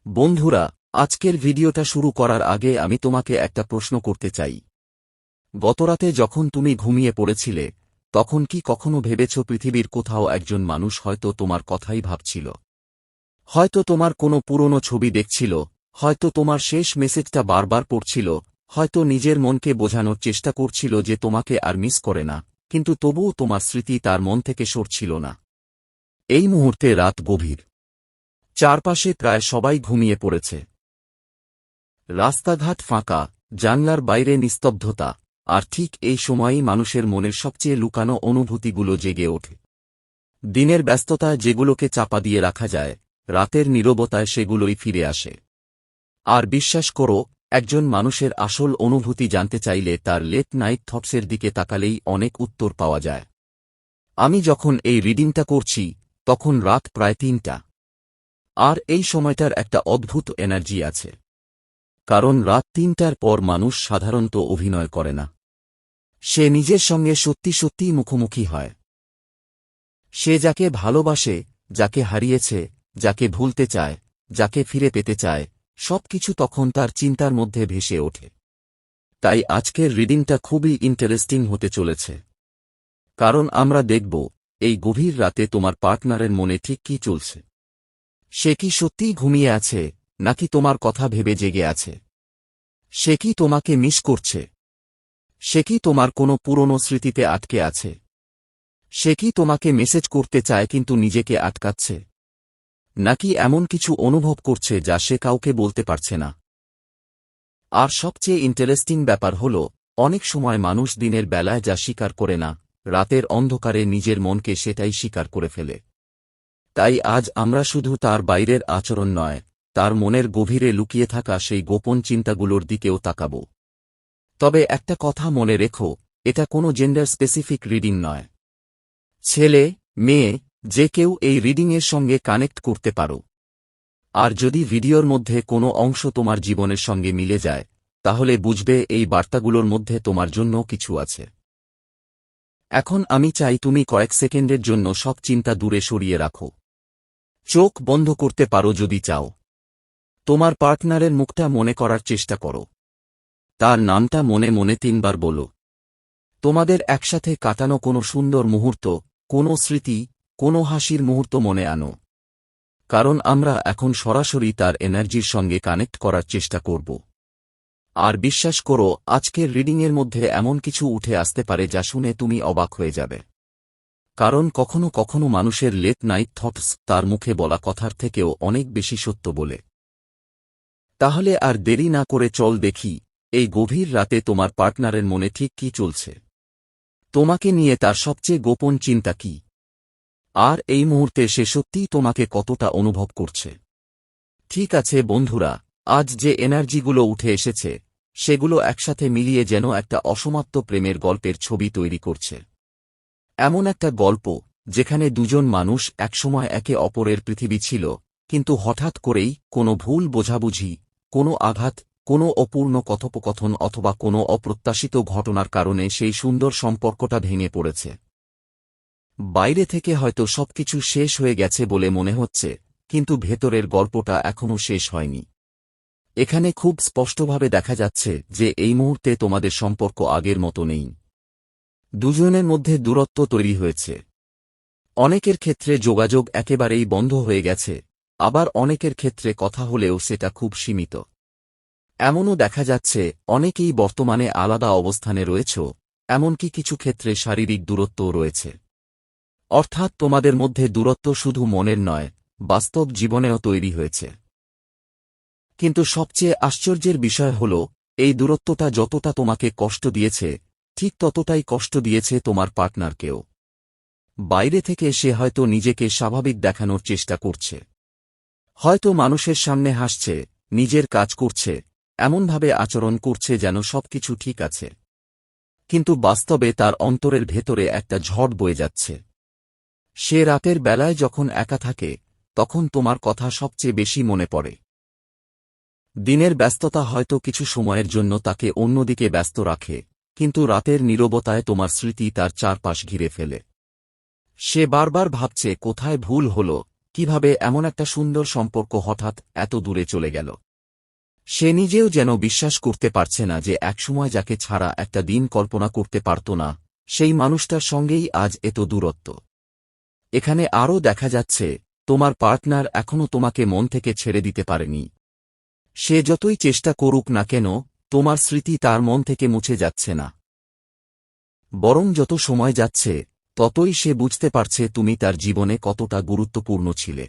বন্ধুরা, আজকের ভিডিওটা শুরু করার আগে আমি তোমাকে একটা প্রশ্ন করতে চাই। গতরাতে যখন তুমি ঘুমিয়ে পড়েছিলে, তখন কি কখনো ভেবেছ পৃথিবীর কোথাও একজন মানুষ হয়তো তোমার কথাই ভাবছিল? হয়তো তোমার কোনো পুরনো ছবি দেখছিল, হয়তো তোমার শেষ মেসেজটা বারবার পড়ছিল, হয়তো নিজের মনকে বোঝানোর চেষ্টা করছিল যে তোমাকে আর মিস করে না, কিন্তু তবুও তোমার স্মৃতি তার মন থেকে সরছিল না। এই মুহূর্তে রাত গভীর। চারপাশে প্রায় সবাই ঘুমিয়ে পড়েছে। রাস্তাঘাট ফাঁকা, জানলার বাইরে নিস্তব্ধতা, আর ঠিক এই সময়েই মানুষের মনের সবচেয়ে লুকানো অনুভূতিগুলো জেগে ওঠে। দিনের ব্যস্ততায় যেগুলোকে চাপা দিয়ে রাখা যায়, রাতের নীরবতায় সেগুলোই ফিরে আসে। আর বিশ্বাস করো, একজন মানুষের আসল অনুভূতি জানতে চাইলে তার লেট নাইট থটসের দিকে তাকালেই অনেক উত্তর পাওয়া যায়। আমি যখন এই রিডিংটা করছি, তখন রাত প্রায় ৩টা। আর এই সময়টার একটা অদ্ভুত এনার্জি আছে। কারণ রাত ৩টার পর মানুষ সাধারণত অভিনয় করে না। সে নিজের সঙ্গে সত্যি সত্যিই মুখোমুখি হয়। সে যাকে ভালোবাসে, যাকে হারিয়েছে, যাকে ভুলতে চায়, যাকে ফিরে পেতে চায়, সবকিছু তখন তার চিন্তার মধ্যে ভেসে ওঠে। তাই আজকের রিডিংটা খুবই ইন্টারেস্টিং হতে চলেছে। কারণ আমরা দেখব, এই গভীর রাতে তোমার পার্টনারের মনে ঠিক কী চলছে। সে কি সত্যিই ঘুমিয়ে আছে, নাকি তোমার কথা ভেবে জেগে আছে? সে কি তোমাকে মিস করছে? সে কি তোমার কোনো পুরনো স্মৃতিতে আটকে আছে? সে কি তোমাকে মেসেজ করতে চায় কিন্তু নিজেকে আটকাচ্ছে? নাকি এমন কিছু অনুভব করছে যা সে কাউকে বলতে পারছে না? আর সবচেয়ে ইন্টারেস্টিং ব্যাপার হল, অনেক সময় মানুষ দিনের বেলায় যা স্বীকার করে না, রাতের অন্ধকারে নিজের মনকে সেটাই স্বীকার করে ফেলে। তাই আজ আমরা শুধু তার বাইরের আচরণ নয়, তার মনের গভীরে লুকিয়ে থাকা সেই গোপন চিন্তাগুলোর দিকেও তাকাব। তবে একটা কথা মনে রেখো, এটা কোনো জেন্ডার স্পেসিফিক রিডিং নয়। ছেলে, মেয়ে, যে কেউ এই রিডিংয়ের সঙ্গে কানেক্ট করতে পারো। আর যদি ভিডিওর মধ্যে কোনো অংশ তোমার জীবনের সঙ্গে মিলে যায়, তাহলে বুঝবে এই বার্তাগুলোর মধ্যে তোমার জন্য কিছু আছে। এখন আমি চাই তুমি কয়েক সেকেন্ডের জন্য সব চিন্তা দূরে সরিয়ে রাখো। চোখ বন্ধ করতে পারো যদি চাও। তোমার পার্টনারের মুখটা মনে করার চেষ্টা করো। তার নামটা মনে মনে ৩বার বলো। তোমাদের একসাথে কাটানো কোনো সুন্দর মুহূর্ত, কোনো স্মৃতি, কোনো হাসির মুহূর্ত মনে আনো। কারণ আমরা এখন সরাসরি তার এনার্জির সঙ্গে কানেক্ট করার চেষ্টা করব। আর বিশ্বাস করো, আজকের রিডিংয়ের মধ্যে এমন কিছু উঠে আসতে পারে যা শুনে তুমি অবাক হয়ে যাবে। কারণ কখনো কখনো মানুষের লেট নাইট থটস তার মুখে বলা কথার থেকেও অনেক বেশি সত্য বলে। তাহলে আর দেরি না করে চল দেখি, এই গভীর রাতে তোমার পার্টনারের মনে ঠিক কী চলছে। তোমাকে নিয়ে তার সবচেয়ে গোপন চিন্তা কি? আর এই মুহূর্তে সে সত্যিই তোমাকে কতটা অনুভব করছে। ঠিক আছে বন্ধুরা, আজ যে এনার্জিগুলো উঠে এসেছে, সেগুলো একসাথে মিলিয়ে যেন একটা অসমাপ্ত প্রেমের গল্পের ছবি তৈরি করছে। এমন একটা গল্প, যেখানে দুজন মানুষ একসময় একে অপরের পৃথিবী ছিল, কিন্তু হঠাৎ করেই কোনো ভুল বোঝাবুঝি, কোনো আঘাত, কোনো অপূর্ণ কথোপকথন অথবা কোনো অপ্রত্যাশিত ঘটনার কারণে সেই সুন্দর সম্পর্কটা ভেঙে পড়েছে। বাইরে থেকে হয়তো সবকিছু শেষ হয়ে গেছে বলে মনে হচ্ছে, কিন্তু ভেতরের গল্পটা এখনও শেষ হয়নি। এখানে খুব স্পষ্টভাবে দেখা যাচ্ছে যে এই মুহূর্তে তোমাদের সম্পর্ক আগের মতো নেই। দুজনের মধ্যে দূরত্ব তৈরি হয়েছে। অনেকের ক্ষেত্রে যোগাযোগ একেবারেই বন্ধ হয়ে গেছে, আবার অনেকের ক্ষেত্রে কথা হলেও সেটা খুব সীমিত। এমনও দেখা যাচ্ছে অনেকেই বর্তমানে আলাদা অবস্থানে রয়েছ, এমনকি কিছু ক্ষেত্রে শারীরিক দূরত্বও রয়েছে। অর্থাৎ তোমাদের মধ্যে দূরত্ব শুধু মনের নয়, বাস্তব জীবনেও তৈরি হয়েছে। কিন্তু সবচেয়ে আশ্চর্যের বিষয় হল, এই দূরত্বটা যতটা তোমাকে কষ্ট দিয়েছে, ঠিক ততটাই কষ্ট দিয়েছে তোমার পার্টনারকেও। বাইরে থেকে সে হয়তো নিজেকে স্বাভাবিক দেখানোর চেষ্টা করছে। হয়তো মানুষের সামনে হাসছে, নিজের কাজ করছে, এমনভাবে আচরণ করছে যেন সবকিছু ঠিক আছে। কিন্তু বাস্তবে তার অন্তরের ভেতরে একটা ঝড় বয়ে যাচ্ছে। সে রাতের বেলায় যখন একা থাকে, তখন তোমার কথা সবচেয়ে বেশি মনে পড়ে। দিনের ব্যস্ততা হয়তো কিছু সময়ের জন্য তাকে অন্যদিকে ব্যস্ত রাখে, কিন্তু রাতের নীরবতায় তোমার স্মৃতি তার চারপাশ ঘিরে ফেলে। সে বারবার ভাবছে কোথায় ভুল হল, কিভাবে এমন একটা সুন্দর সম্পর্ক হঠাৎ এত দূরে চলে গেল। সে নিজেও যেন বিশ্বাস করতে পারছে না যে একসময় যাকে ছাড়া একটা দিন কল্পনা করতে পারত না, সেই মানুষটার সঙ্গেই আজ এত দূরত্ব। এখানে আরও দেখা যাচ্ছে তোমার পার্টনার এখনও তোমাকে মন থেকে ছেড়ে দিতে পারেনি। সে যতই চেষ্টা করুক না কেন, তোমার স্মৃতি তার মন থেকে মুছে যাচ্ছে না। বরং যত সময় যাচ্ছে ততই সে বুঝতে পারছে তুমি তার জীবনে কতটা গুরুত্বপূর্ণ ছিলে।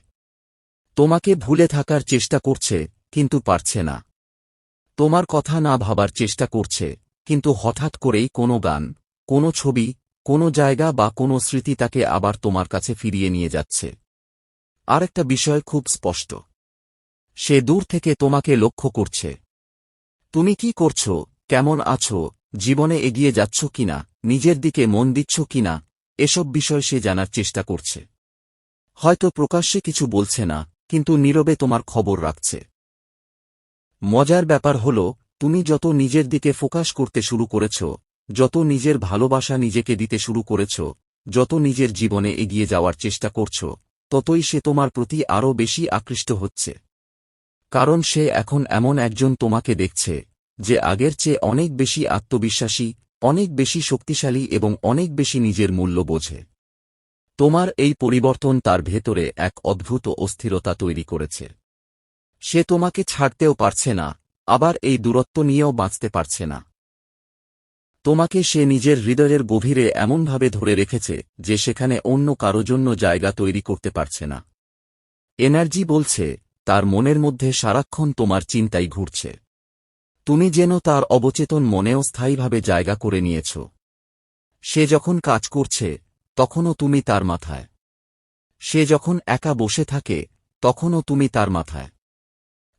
তোমাকে ভুলে থাকার চেষ্টা করছে, কিন্তু পারছে না। তোমার কথা না ভাবার চেষ্টা করছে, কিন্তু হঠাৎ করেই কোনো গান, কোনো ছবি, কোনো জায়গা বা কোনো স্মৃতি তাকে আবার তোমার কাছে ফিরিয়ে নিয়ে যাচ্ছে। আর একটা বিষয় খুব স্পষ্ট, সে দূর থেকে তোমাকে লক্ষ্য করছে। তুমি কি করছো, কেমন আছো, জীবনে এগিয়ে যাচ্ছ কিনা, নিজের দিকে মন দিচ্ছ কিনা, এসব বিষয় সে জানার চেষ্টা করছে। হয়তো প্রকাশ্যে কিছু বলছে না, কিন্তু নীরবে তোমার খবর রাখছে। মজার ব্যাপার হল, তুমি যত নিজের দিকে ফোকাস করতে শুরু করেছ, যত নিজের ভালোবাসা নিজেকে দিতে শুরু করেছ, যত নিজের জীবনে এগিয়ে যাওয়ার চেষ্টা করছ, ততই সে তোমার প্রতি আরও বেশি আকৃষ্ট হচ্ছে। কারণ সে এখন এমন একজন তোমাকে দেখছে, যে আগের চেয়ে অনেক বেশি আত্মবিশ্বাসী, অনেক বেশি শক্তিশালী এবং অনেক বেশি নিজের মূল্য বোঝে। তোমার এই পরিবর্তন তার ভেতরে এক অদ্ভুত অস্থিরতা তৈরি করেছে। সে তোমাকে ছাড়তেও পারছে না, আবার এই দূরত্ব নিয়েও বাঁচতে পারছে না। তোমাকে সে নিজের হৃদয়ের গভীরে এমনভাবে ধরে রেখেছে যে সেখানে অন্য কারো জন্য জায়গা তৈরি করতে পারছে না। এনার্জি বলছে, তার মনের মধ্যে সারাক্ষণ তোমার চিন্তাই ঘুরছে। তুমি যেন তার অবচেতন মনেও স্থায়ীভাবে জায়গা করে নিয়েছ। সে যখন কাজ করছে, তখনও তুমি তার মাথায়। সে যখন একা বসে থাকে, তখনও তুমি তার মাথায়।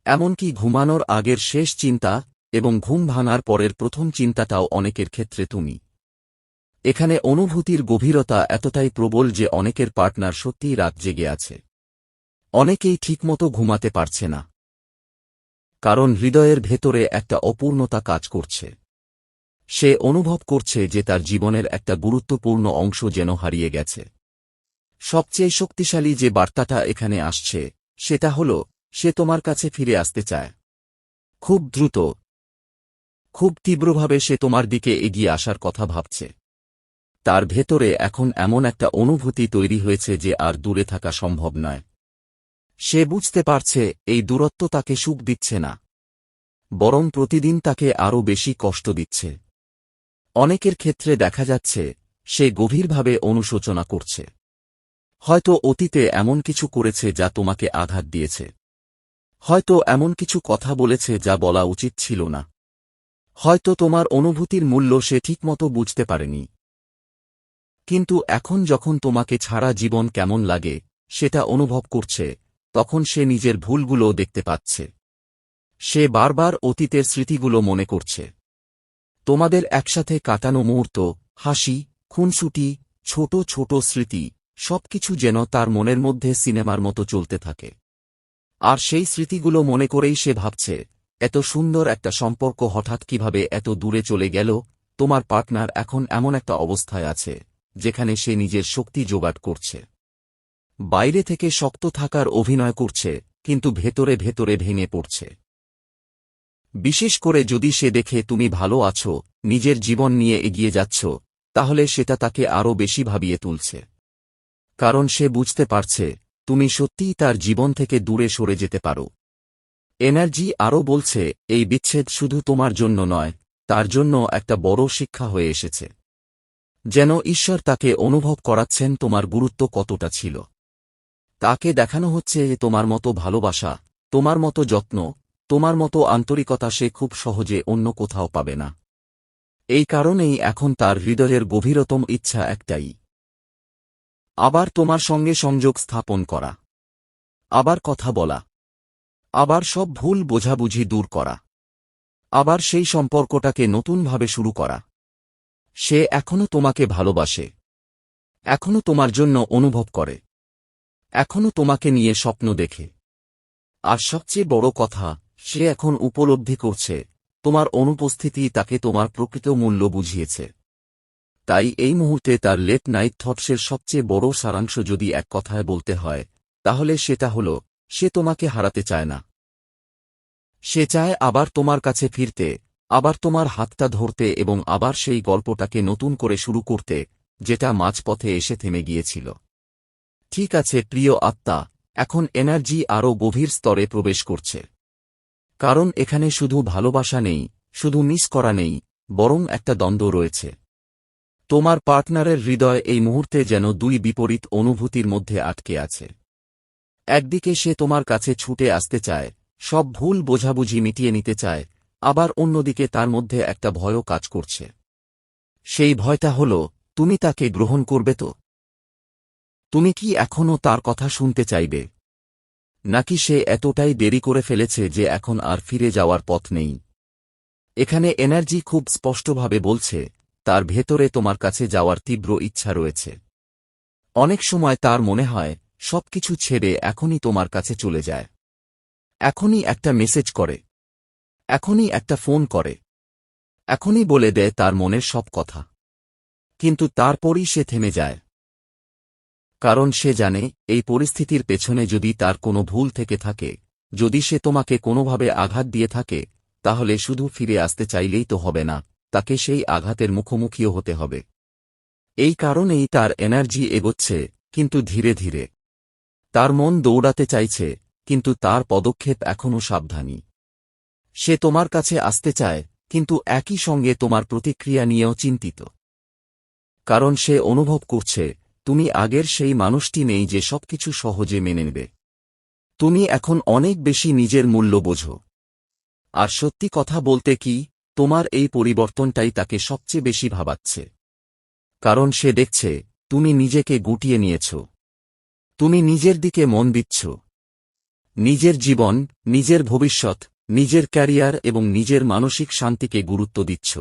এমনকি ঘুমানোর আগের শেষ চিন্তা এবং ঘুম ভাঙার পরের প্রথম চিন্তাটাও অনেকের ক্ষেত্রে তুমি। এখানে অনুভূতির গভীরতা এতটাই প্রবল যে অনেকের পার্টনার সত্যিই রাত জেগে আছে। অনেকেই ঠিকমতো ঘুমাতে পারছে না, কারণ হৃদয়ের ভেতরে একটা অপূর্ণতা কাজ করছে। সে অনুভব করছে যে তার জীবনের একটা গুরুত্বপূর্ণ অংশ যেন হারিয়ে গেছে। সবচেয়ে শক্তিশালী যে বার্তাটা এখানে আসছে, সেটা হল, সে তোমার কাছে ফিরে আসতে চায়। খুব দ্রুত, খুব তীব্রভাবে সে তোমার দিকে এগিয়ে আসার কথা ভাবছে। তার ভেতরে এখন এমন একটা অনুভূতি তৈরি হয়েছে যে আর দূরে থাকা সম্ভব নয়। সে বুঝতে পারছে এই দূরত্ব তাকে সুখ দিচ্ছে না, বরং প্রতিদিন তাকে আরও বেশি কষ্ট দিচ্ছে। অনেকের ক্ষেত্রে দেখা যাচ্ছে সে গভীরভাবে অনুশোচনা করছে। হয়তো অতীতে এমন কিছু করেছে যা তোমাকে আঘাত দিয়েছে। হয়তো এমন কিছু কথা বলেছে যা বলা উচিত ছিল না। হয়তো তোমার অনুভূতির মূল্য সে ঠিকমতো বুঝতে পারেনি। কিন্তু এখন যখন তোমাকে ছাড়া জীবন কেমন লাগে সেটা অনুভব করছে, তখন সে নিজের ভুলগুলো দেখতে পাচ্ছে। সে বারবার অতীতের স্মৃতিগুলো মনে করছে। তোমাদের একসাথে কাটানো মুহূর্ত, হাসি, খুনসুটি, ছোট ছোট স্মৃতি, সবকিছু যেন তার মনের মধ্যে সিনেমার মতো চলতে থাকে। আর সেই স্মৃতিগুলো মনে করেই সে ভাবছে, এত সুন্দর একটা সম্পর্ক হঠাৎ কিভাবে এত দূরে চলে গেল। তোমার পার্টনার এখন এমন একটা অবস্থায় আছে যেখানে সে নিজের শক্তি জোগাড় করছে। বাইরে থেকে শক্ত থাকার অভিনয় করছে, কিন্তু ভেতরে ভেতরে ভেঙে পড়ছে। বিশেষ করে যদি সে দেখে তুমি ভালো আছো, নিজের জীবন নিয়ে এগিয়ে যাচ্ছ, তাহলে সেটা তাকে আরও বেশি ভাবিয়ে তুলছে। কারণ সে বুঝতে পারছে তুমি সত্যিই তার জীবন থেকে দূরে সরে যেতে পারো। এনার্জি আরও বলছে, এই বিচ্ছেদ শুধু তোমার জন্য নয়, তার জন্য একটা বড় শিক্ষা হয়ে এসেছে। যেন ঈশ্বর তাকে অনুভব করাচ্ছেন তোমার গুরুত্ব কতটা ছিল। তাকে দেখানো হচ্ছে যে তোমার মতো ভালোবাসা, তোমার মতো যত্ন, তোমার মতো আন্তরিকতা সে খুব সহজে অন্য কোথাও পাবে না। এই কারণেই এখন তার হৃদয়ের গভীরতম ইচ্ছা একটাই, আবার তোমার সঙ্গে সংযোগ স্থাপন করা, আবার কথা বলা, আবার সব ভুল বোঝাবুঝি দূর করা, আবার সেই সম্পর্কটাকে নতুনভাবে শুরু করা। সে এখনও তোমাকে ভালোবাসে, এখনও তোমার জন্য অনুভব করে, এখনও তোমাকে নিয়ে স্বপ্ন দেখে। আর সবচেয়ে বড় কথা, সে এখন উপলব্ধি করছে তোমার অনুপস্থিতি তাকে তোমার প্রকৃত মূল্য বুঝিয়েছে। তাই এই মুহূর্তে তার লেট নাইট থটসের সবচেয়ে বড় সারাংশ যদি এক কথায় বলতে হয়, তাহলে সেটা হল, সে তোমাকে হারাতে চায় না। সে চায় আবার তোমার কাছে ফিরতে, আবার তোমার হাতটা ধরতে এবং আবার সেই গল্পটাকে নতুন করে শুরু করতে, যেটা মাঝপথে এসে থেমে গিয়েছিল। ঠিক আছে প্রিয় আত্মা, এখন এনার্জি আরও গভীর স্তরে প্রবেশ করছে। কারণ এখানে শুধু ভালোবাসা নেই, শুধু মিস করা নেই, বরং একটা দ্বন্দ্ব রয়েছে। তোমার পার্টনারের হৃদয় এই মুহূর্তে যেন দুই বিপরীত অনুভূতির মধ্যে আটকে আছে। একদিকে সে তোমার কাছে ছুটে আসতে চায়, সব ভুল বোঝাবুঝি মিটিয়ে নিতে চায়, আবার অন্যদিকে তার মধ্যে একটা ভয়ও কাজ করছে। সেই ভয়টা হল, তুমি তাকে গ্রহণ করবে তো? তুমি কি এখনও তার কথা শুনতে চাইবে? নাকি সে এতটাই দেরি করে ফেলেছে যে এখন আর ফিরে যাওয়ার পথ নেই? এখানে এনার্জি খুব স্পষ্টভাবে বলছে, তার ভেতরে তোমার কাছে যাওয়ার তীব্র ইচ্ছা রয়েছে। অনেক সময় তার মনে হয়, সবকিছু ছেড়ে এখনই তোমার কাছে চলে যায়। এখনই একটা মেসেজ করে, এখনই একটা ফোন করে, এখনই বলে দেয় তার মনের সব কথা। কিন্তু তারপরই সে থেমে যায়। কারণ সে জানে, এই পরিস্থিতির পেছনে যদি তার কোনো ভুল থেকে থাকে, যদি সে তোমাকে কোনোভাবে আঘাত দিয়ে থাকে, তাহলে শুধু ফিরে আসতে চাইলেই তো হবে না, তাকে সেই আঘাতের মুখোমুখিও হতে হবে। এই কারণেই তার এনার্জি এগোচ্ছে, কিন্তু ধীরে ধীরে। তার মন দৌড়াতে চাইছে, কিন্তু তার পদক্ষেপ এখনও সাবধানী। সে তোমার কাছে আসতে চায়, কিন্তু একই সঙ্গে তোমার প্রতিক্রিয়া নিয়েও চিন্তিত। কারণ সে অনুভব করছে, তুমি আগের সেই মানুষটি নেই যে সবকিছু সহজে মেনে নেবে। তুমি এখন অনেক বেশি নিজের মূল্য বোঝো। আর সত্যি কথা বলতে কি, তোমার এই পরিবর্তনটাই তাকে সবচেয়ে বেশি ভাবাচ্ছে। কারণ সে দেখছে, তুমি নিজেকে গুটিয়ে নিয়েছ। তুমি নিজের দিকে মন দিচ্ছ। নিজের জীবন, নিজের ভবিষ্যৎ, নিজের ক্যারিয়ার এবং নিজের মানসিক শান্তিকে গুরুত্ব দিচ্ছ।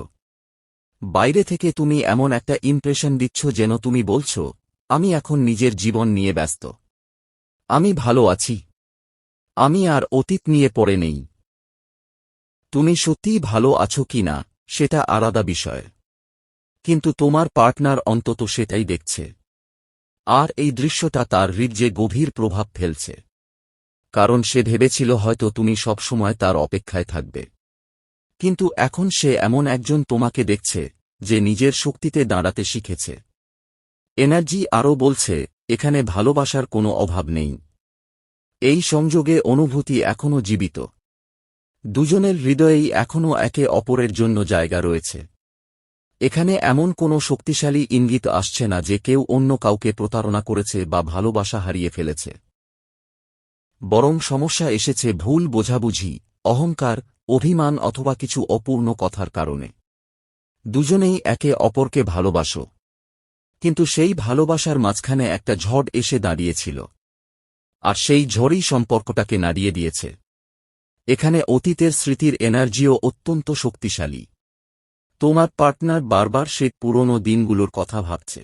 বাইরে থেকে তুমি এমন একটা ইমপ্রেশন দিচ্ছ যেন তুমি বলছ, আমি এখন নিজের জীবন নিয়ে ব্যস্ত। আমি ভালো আছি। আমি আর অতীত নিয়ে পড়ে নেই। তুমি সত্যিই ভালো আছো কি না, সেটা আলাদা বিষয়। কিন্তু তোমার পার্টনার অন্তত সেটাই দেখছে। আর এই দৃশ্যটা তার হৃদয়ে গভীর প্রভাব ফেলছে। কারণ সে ভেবেছিল হয়তো তুমি সবসময় তার অপেক্ষায় থাকবে। কিন্তু এখন সে এমন একজন তোমাকে দেখছে, যে নিজের শক্তিতে দাঁড়াতে শিখেছে। এনার্জি আরও বলছে, এখানে ভালোবাসার কোনো অভাব নেই। এই সংযোগে অনুভূতি এখনও জীবিত। দুজনের হৃদয়েই এখনও একে অপরের জন্য জায়গা রয়েছে। এখানে এমন কোনো শক্তিশালী ইঙ্গিত আসছে না যে কেউ অন্য কাউকে প্রতারণা করেছে বা ভালোবাসা হারিয়ে ফেলেছে। বরং সমস্যা এসেছে ভুল বোঝাবুঝি, অহংকার, অভিমান অথবা কিছু অপূর্ণ কথার কারণে। দুজনেই একে অপরকে ভালোবাসো। কিন্তু সেই ভালোবাসার মাঝখানে একটা ঝড় এসে দাঁড়িয়েছিল। আর সেই ঝড়ই সম্পর্কটাকে নাড়িয়ে দিয়েছে। এখানে অতীতের স্মৃতির এনার্জিও অত্যন্ত শক্তিশালী। তোমার পার্টনার বারবার সেই পুরনো দিনগুলোর কথা ভাবছে।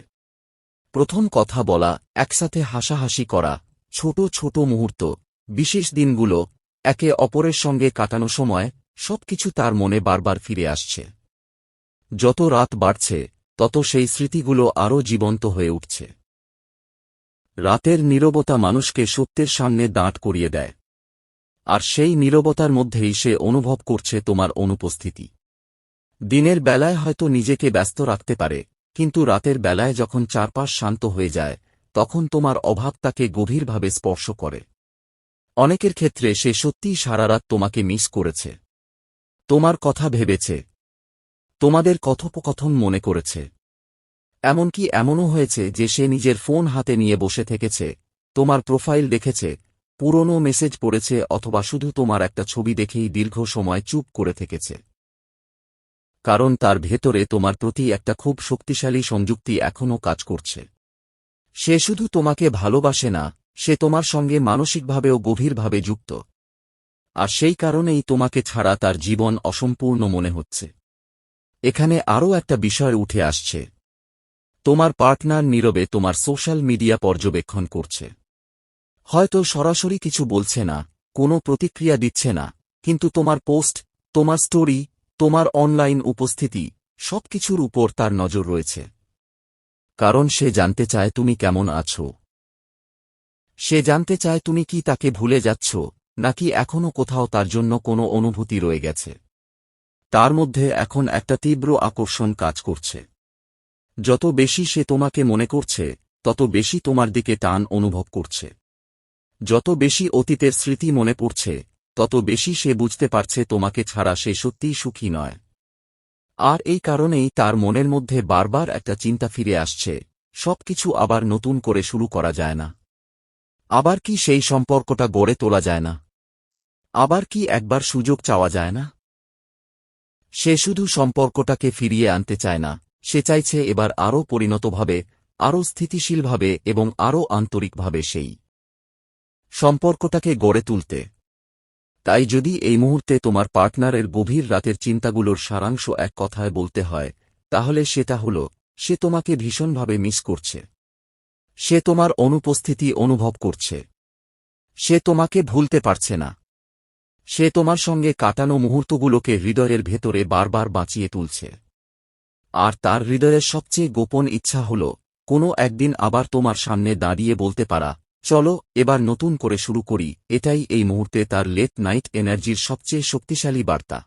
প্রথম কথা বলা, একসাথে হাসাহাসি করা, ছোট ছোট মুহূর্ত, বিশেষ দিনগুলো, একে অপরের সঙ্গে কাটানো সময়, সবকিছু তার মনে বারবার ফিরে আসছে। যত রাত বাড়ছে, তত সেই স্মৃতিগুলো আরও জীবন্ত হয়ে উঠছে। রাতের নীরবতা মানুষকে সত্যের সামনে দাঁড় করিয়ে দেয়। আর সেই নীরবতার মধ্যেই সে অনুভব করছে তোমার অনুপস্থিতি। দিনের বেলায় হয়তো নিজেকে ব্যস্ত রাখতে পারে, কিন্তু রাতের বেলায় যখন চারপাশ শান্ত হয়ে যায়, তখন তোমার অভাব তাকে গভীরভাবে স্পর্শ করে। অনেকের ক্ষেত্রে সে সত্যিই সারারাত তোমাকে মিস করেছে। তোমার কথা ভেবেছে। তোমাদের কথোপকথন মনে করেছে। এমনকি এমনও হয়েছে যে সে নিজের ফোন হাতে নিয়ে বসে থেকেছে, তোমার প্রোফাইল দেখেছে, পুরনো মেসেজ পড়েছে অথবা শুধু তোমার একটা ছবি দেখেই দীর্ঘ সময় চুপ করে থেকেছে। কারণ তার ভেতরে তোমার প্রতি একটা খুব শক্তিশালী সংযুক্তি এখনও কাজ করছে। সে শুধু তোমাকে ভালোবাসে না, সে তোমার সঙ্গে মানসিকভাবেও গভীরভাবে যুক্ত। আর সেই কারণেই তোমাকে ছাড়া তার জীবন অসম্পূর্ণ মনে হচ্ছে। এখানে আরও একটা বিষয় উঠে আসছে। তোমার পার্টনার নীরবে তোমার সোশ্যাল মিডিয়া পর্যবেক্ষণ করছে। হয়তো সরাসরি কিছু বলছে না, কোনো প্রতিক্রিয়া দিচ্ছে না, কিন্তু তোমার পোস্ট, তোমার স্টোরি, তোমার অনলাইন উপস্থিতি, সবকিছুর উপর তার নজর রয়েছে। কারণ সে জানতে চায় তুমি কেমন আছো। সে জানতে চায় তুমি কি তাকে ভুলে যাচ্ছ, নাকি এখনও কোথাও তার জন্য কোনো অনুভূতি রয়ে গেছে। তার মধ্যে এখন একটা তীব্র আকর্ষণ কাজ করছে। যত বেশি সে তোমাকে মনে করছে, তত বেশি তোমার দিকে টান অনুভব করছে। যত বেশি অতীতের স্মৃতি মনে পড়ছে, তত বেশি সে বুঝতে পারছে তোমাকে ছাড়া সে সত্যিই সুখী নয়। আর এই কারণেই তার মনের মধ্যে বারবার একটা চিন্তা ফিরে আসছে, সবকিছু আবার নতুন করে শুরু করা যায় না? আবার কি সেই সম্পর্কটা গড়ে তোলা যায় না? আবার কি একবার সুযোগ চাওয়া যায় না? সে শুধু সম্পর্কটাকে ফিরিয়ে আনতে চায় না, সে চাইছে এবার আরও পরিণতভাবে, আরও স্থিতিশীলভাবে এবং আরও আন্তরিকভাবে সেই সম্পর্কটাকে গড়ে তুলতে। তাই যদি এই মুহূর্তে তোমার পার্টনারের গভীর রাতের চিন্তাগুলোর সারাংশ এক কথায় বলতে হয়, তাহলে সেটা হল, সে তোমাকে ভীষণভাবে মিস করছে। সে তোমার অনুপস্থিতি অনুভব করছে। সে তোমাকে ভুলতে পারছে না। সে তোমার সঙ্গে কাটানো মুহূর্তগুলোকে হৃদয়ের ভেতরে বারবার বাঁচিয়ে তুলছে। আর তার হৃদয়ের সবচেয়ে গোপন ইচ্ছা হল, কোনো একদিন আবার তোমার সামনে দাঁড়িয়ে বলতে পারা, চলো এবার নতুন করে শুরু করি। এটাই এই মুহূর্তে তার লেট নাইট এনার্জির সবচেয়ে শক্তিশালী বার্তা।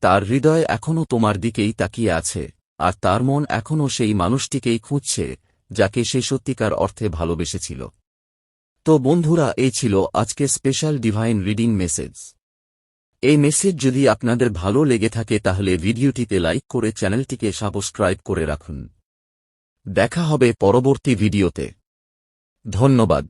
তার হৃদয় এখনও তোমার দিকেই তাকিয়ে আছে, আর তার মন এখনও সেই মানুষটিকেই খুঁজছে, যাকে সে সত্যিকার অর্থে ভালোবেসেছিল। তো বন্ধুরা, এই ছিল আজকে স্পেশাল ডিভাইন রিডিং মেসেজ। এই মেসেজ যদি আপনাদের ভালো লেগে থাকে তাহলে ভিডিওটিতে লাইক করে চ্যানেলটিকে সাবস্ক্রাইব করে রাখুন। দেখা হবে পরবর্তী ভিডিওতে। ধন্যবাদ।